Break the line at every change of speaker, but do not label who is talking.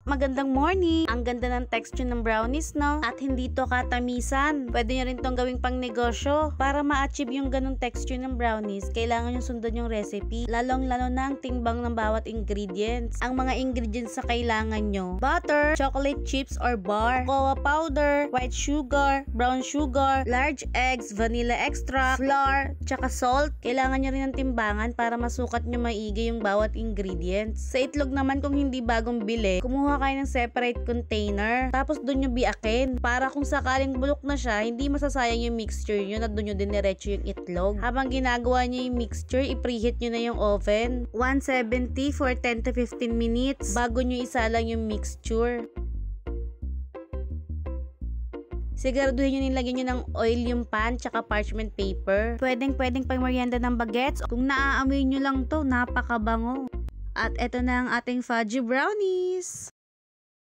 Magandang morning! Ang ganda ng texture ng brownies, no? At hindi to katamisan. Pwede nyo rin tong gawing pang negosyo. Para ma-achieve yung ganong texture ng brownies, kailangan nyo sundan yung recipe. Lalong-lalo na ang timbang ng bawat ingredients. Ang mga ingredients sa kailangan nyo: butter, chocolate chips or bar, cocoa powder, white sugar, brown sugar, large eggs, vanilla extract, flour, tsaka salt. Kailangan nyo rin ng timbangan para masukat nyo maigi yung bawat ingredients. Sa itlog naman, kung hindi bagong bili, kumuha kayo ng separate container. Tapos doon nyo biakin. Para kung sakaling bulok na siya, hindi masasayang yung mixture nyo na doon nyo diniretso yung itlog. Habang ginagawa nyo yung mixture, i-preheat nyo na yung oven. 170 for 10 to 15 minutes bago nyo isalang yung mixture. Siguraduhin nyo nilagyan nyo ng oil yung pan tsaka parchment paper. Pwedeng pang merienda ng bagets. Kung naaamoy nyo lang to, napakabango. At eto na ang ating fudgy brownies.